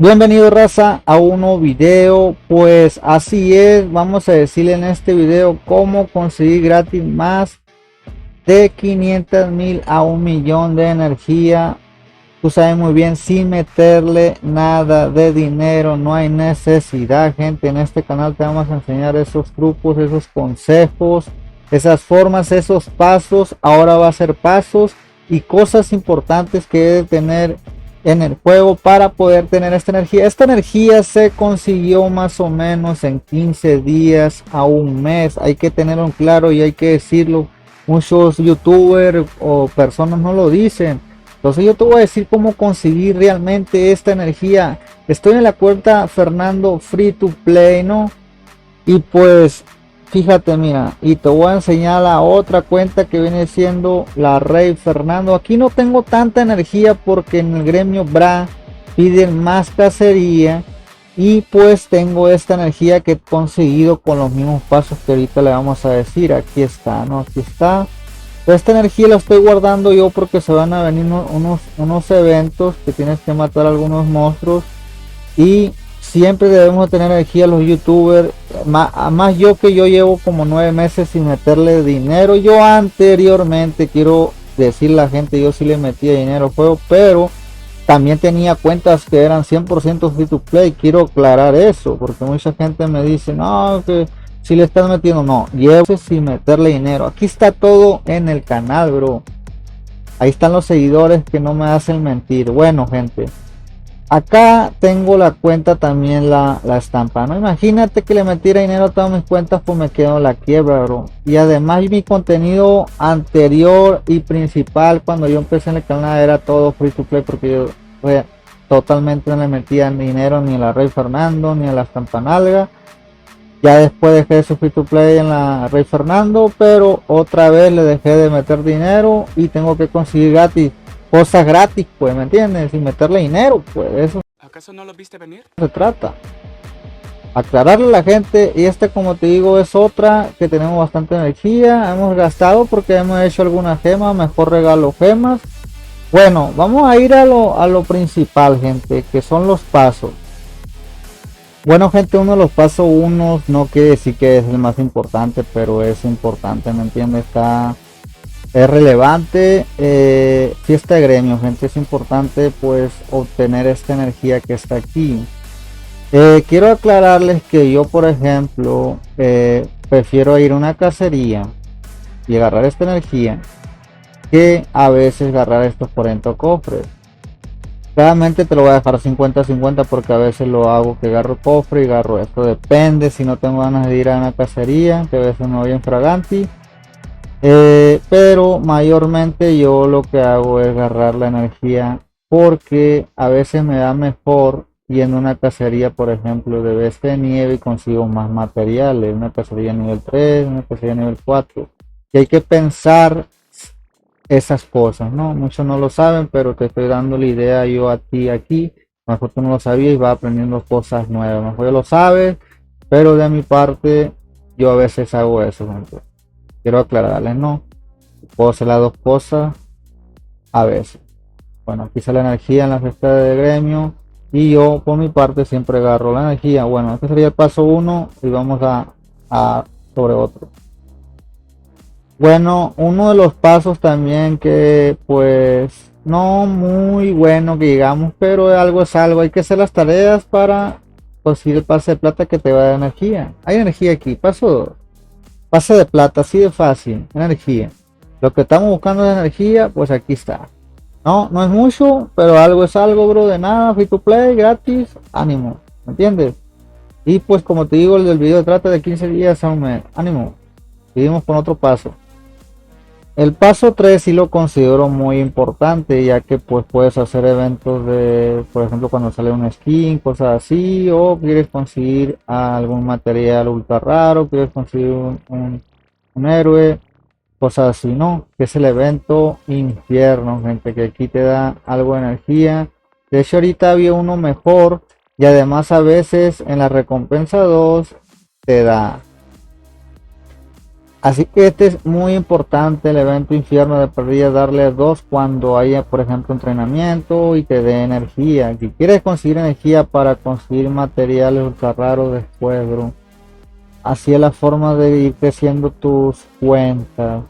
Bienvenido raza a un nuevo video. Pues así es, vamos a decirle en este video cómo conseguir gratis más de 500,000 a 1,000,000 de energía. Tú sabes muy bien, sin meterle nada de dinero, no hay necesidad, gente. En este canal te vamos a enseñar esos trucos, esos consejos, esas formas, esos pasos. Ahora va a ser pasos y cosas importantes que debe tener en el juego para poder tener esta energía. Esta energía se consiguió más o menos en 15 días a un mes. Hay que tenerlo claro y hay que decirlo. Muchos youtubers o personas no lo dicen. Entonces yo te voy a decir cómo conseguir realmente esta energía. Estoy en la cuenta Fernando Free to Play, ¿no? Y pues fíjate, mira, y te voy a enseñar la otra cuenta que viene siendo la Rey Fernando. Aquí no tengo tanta energía porque en el gremio Bra piden más cacería. Y pues tengo esta energía que he conseguido con los mismos pasos que ahorita le vamos a decir. Aquí está, ¿no? Aquí está. Esta energía la estoy guardando yo porque se van a venir unos eventos que tienes que matar algunos monstruos. Y siempre debemos tener energía los youtubers. Más yo que yo llevo como 9 meses sin meterle dinero. Yo anteriormente, quiero decir la gente, yo sí le metía dinero al juego, pero también tenía cuentas que eran 100% free to play. Quiero aclarar eso porque mucha gente me dice, no, que si le estás metiendo, no, llevo sin meterle dinero. Aquí está todo en el canal, bro. Ahí están los seguidores que no me hacen mentir. Bueno, gente, acá tengo la cuenta también, la estampa, ¿no? Imagínate que le metiera dinero a todas mis cuentas, pues me quedo en la quiebra, bro. Y además mi contenido anterior y principal cuando yo empecé en el canal era todo free to play, porque yo totalmente no le metía dinero ni a la Rey Fernando ni a la estampanalga. Ya después dejé de su free to play en la Rey Fernando, pero otra vez le dejé de meter dinero y tengo que conseguir gratis, cosas gratis, pues, ¿me entiendes? Sin meterle dinero, pues, eso ¿Acaso no lo viste venir? se trata. Aclararle a la gente. Y como te digo, es otra que tenemos bastante energía, hemos gastado porque hemos hecho algunas gemas, mejor regalo gemas. Bueno, vamos a ir a lo principal, gente, que son los pasos. Bueno, gente, uno de los pasos unos no quiere decir que es el más importante, pero es importante, ¿me entiendes? Es relevante. Fiesta de gremio, gente, es importante pues obtener esta energía que está aquí. Quiero aclararles que yo, por ejemplo, prefiero ir a una cacería y agarrar esta energía que a veces agarrar estos 40 cofres. Claramente te lo voy a dejar 50-50 porque a veces lo hago que agarro cofre y agarro esto. Depende si no tengo ganas de ir a una cacería, que a veces no voy en fraganti. Pero mayormente yo lo que hago es agarrar la energía porque a veces me da mejor yendo a una cacería, por ejemplo, de bestia de nieve y consigo más materiales. Una cacería nivel 3, una cacería nivel 4. Y hay que pensar esas cosas, ¿no? Muchos no lo saben, pero te estoy dando la idea yo a ti aquí. Mejor tú no lo sabías y vas aprendiendo cosas nuevas. Mejor ya lo sabes, pero de mi parte yo a veces hago eso, gente. Quiero aclararles, no. Puedo hacer las dos cosas a veces. Bueno, aquí sale la energía en la fiesta de gremio y yo por mi parte siempre agarro la energía. Bueno, este sería el paso 1 y vamos a sobre otro. Bueno, uno de los pasos también que pues no muy bueno que digamos, pero algo es algo. Hay que hacer las tareas para conseguir el pase de plata que te va a dar energía. Hay energía aquí. Paso 2. Pase de plata, así de fácil. Energía. Lo que estamos buscando de energía, pues aquí está. No es mucho, pero algo es algo, bro. De nada, free to play, gratis, ánimo. ¿Me entiendes? Y pues como te digo, el del video trata de 15 días a un mes. Ánimo. Seguimos con otro paso. El paso 3 sí lo considero muy importante, ya que pues puedes hacer eventos de, por ejemplo, cuando sale un skin, cosas así, o quieres conseguir algún material ultra raro, quieres conseguir un héroe, cosas así, ¿no? Que es el evento infierno, gente, que aquí te da algo de energía. De hecho, ahorita había uno mejor y además a veces en la recompensa 2 te da Así que este es muy importante, el evento infierno de perdida, darle 2 cuando haya, por ejemplo, entrenamiento y te dé energía. Si quieres conseguir energía para conseguir materiales ultra raros después, bro. Así es la forma de ir creciendo tus cuentas.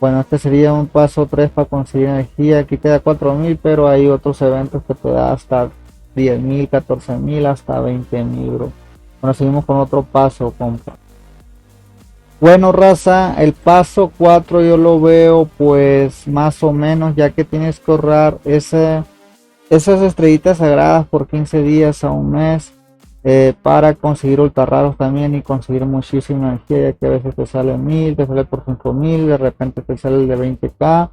Bueno, este sería un paso 3 para conseguir energía. Aquí te da 4000, pero hay otros eventos que te da hasta 10.000, 14.000, hasta 20.000, bro. Bueno, seguimos con otro paso, compa. Bueno, raza, el paso 4 yo lo veo pues más o menos, ya que tienes que ahorrar esas estrellitas sagradas por 15 días a un mes, para conseguir ultra raros también y conseguir muchísima energía, ya que a veces te sale 1000, te sale por 5000, de repente te sale el de 20k,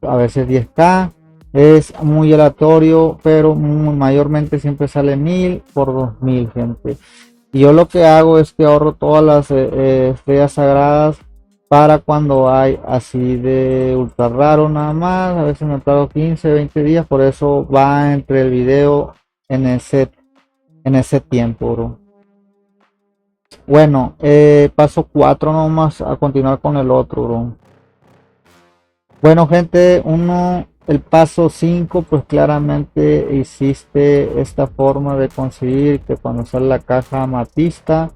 a veces 10k. Es muy aleatorio, pero mayormente siempre sale 1000 por 2000, gente. Y yo lo que hago es que ahorro todas las estrellas sagradas para cuando hay así de ultra raro nada más. A veces me tardo 15, 20 días, por eso va entre el video en ese tiempo, bro. Bueno, paso 4 nomás a continuar con el otro, bro. Bueno, gente, el paso 5 pues claramente hiciste esta forma de conseguir que cuando sale la caja amatista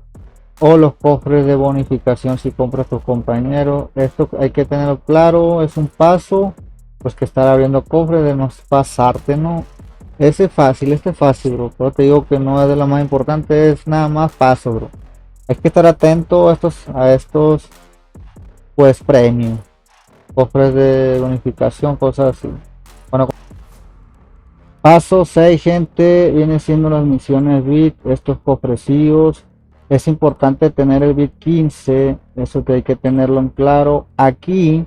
o los cofres de bonificación si compras tus compañeros. Esto hay que tenerlo claro, es un paso, pues que estar abriendo cofres de no pasarte, ¿no? Ese es fácil, este es fácil, bro. Pero te digo que no es de lo más importante, es nada más paso, bro. Hay que estar atento a estos pues premios, cofres de bonificación, cosas así. Bueno, paso 6, gente, viene siendo las misiones bit, estos cofrecillos. Es importante tener el bit 15, eso que hay que tenerlo en claro. Aquí,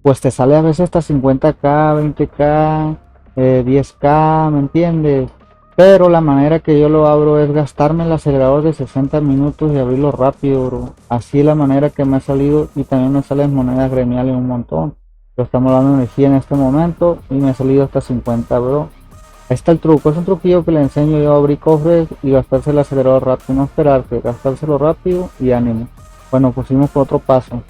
pues te sale a veces hasta 50k, 20k, 10k, ¿me entiendes? Pero la manera que yo lo abro es gastarme el acelerador de 60 minutos y abrirlo rápido, bro. Así es la manera que me ha salido, y también me salen monedas gremiales un montón. Lo estamos dando energía en este momento y me ha salido hasta 50, bro. Ahí está el truco, es un truquillo que le enseño yo a abrir cofres y gastarse el acelerador rápido, no esperarte, gastárselo rápido y ánimo. Bueno, pusimos por otro paso.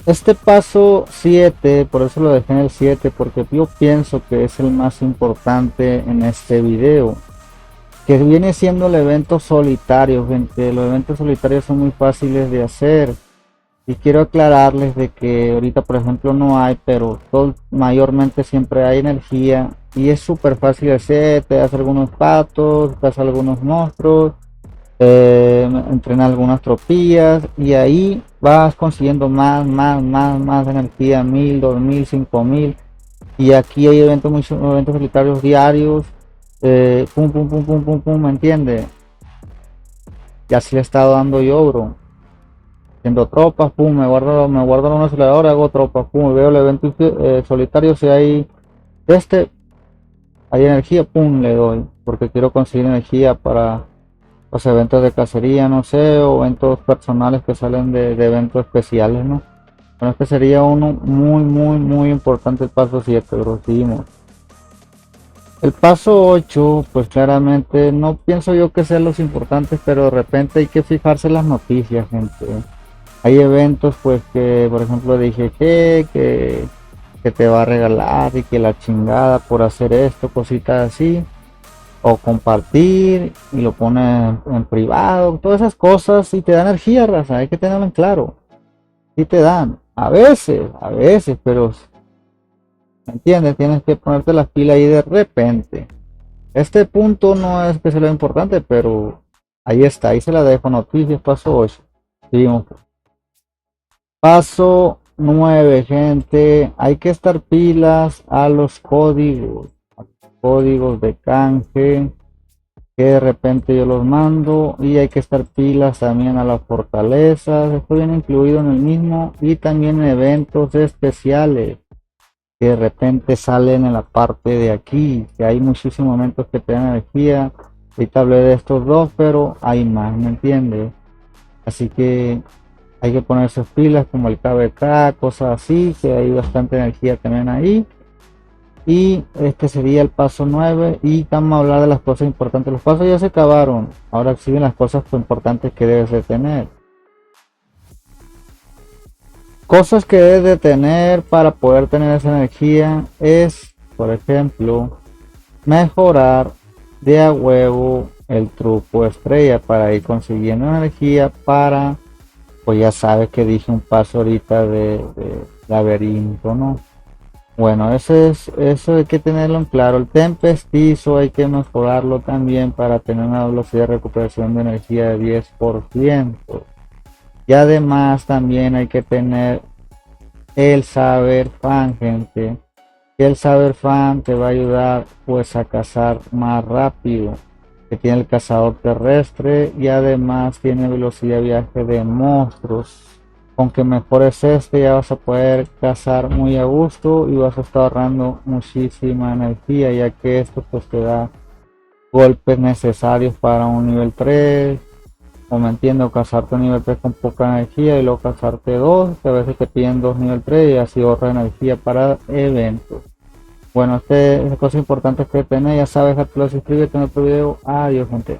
Este paso 7, por eso lo dejé en el 7, porque yo pienso que es el más importante en este video, que viene siendo el evento solitario, gente. Los eventos solitarios son muy fáciles de hacer. Y quiero aclararles de que ahorita por ejemplo no hay, pero mayormente siempre hay energía y es súper fácil de hacer. Te das algunos patos, te das algunos monstruos, entrenas algunas tropillas y ahí vas consiguiendo más energía, 1000, 2000, 5000. Y aquí hay eventos solitarios diarios, pum, ¿me entiendes? Y así le he estado dando yo, bro. Haciendo tropas, pum, me guardo un acelerador, hago tropas, pum, veo el evento solitario, si hay hay energía, pum, le doy, porque quiero conseguir energía para los eventos de cacería, no sé, o eventos personales que salen de eventos especiales, ¿no? Bueno, este sería uno muy importante, el paso 7, bro. Seguimos. El paso 8, pues claramente no pienso yo que sean los importantes, pero de repente hay que fijarse en las noticias, gente. Hay eventos pues que por ejemplo dije que te va a regalar y que la chingada por hacer esto, cositas así, o compartir y lo pones en privado, todas esas cosas, y te da energía, raza, hay que tenerlo en claro. Y te dan, a veces, pero ¿me entiendes? Tienes que ponerte las pilas ahí de repente. Este punto no es que sea lo importante, pero ahí está, ahí se la dejo. Noticias, paso 8. Seguimos. Paso 9, gente, hay que estar pilas a los códigos de canje, que de repente yo los mando, y hay que estar pilas también a las fortalezas. Esto viene incluido en el mismo, y también eventos especiales que de repente salen en la parte de aquí, que hay muchísimos momentos que te dan energía. Ahorita hablé de estos dos, pero hay más, ¿me entiendes? Así que hay que ponerse pilas como el KBK, cosas así, que hay bastante energía también ahí. Y este sería el paso 9, y vamos a hablar de las cosas importantes. Los pasos ya se acabaron, ahora siguen las cosas importantes que debes de tener. Cosas que debes de tener para poder tener esa energía es, por ejemplo, mejorar de a huevo el truco estrella para ir consiguiendo energía para, pues ya sabes que dije un paso ahorita de laberinto, ¿no? Bueno, eso hay que tenerlo en claro. El tempestizo hay que mejorarlo también para tener una velocidad de recuperación de energía de 10%. Y además también hay que tener el saber fan, gente. Y el saber fan te va a ayudar pues a cazar más rápido. Que tiene el cazador terrestre y además tiene velocidad de viaje de monstruos. Aunque mejores este, ya vas a poder cazar muy a gusto y vas a estar ahorrando muchísima energía, ya que esto pues te da golpes necesarios para un nivel 3, o me entiendo, cazarte un nivel 3 con poca energía y luego cazarte 2, que a veces te piden 2 nivel 3 y así ahorra energía para eventos. Bueno, cosas importantes que tener, ya sabes, suscríbete en otro video. Adiós, gente.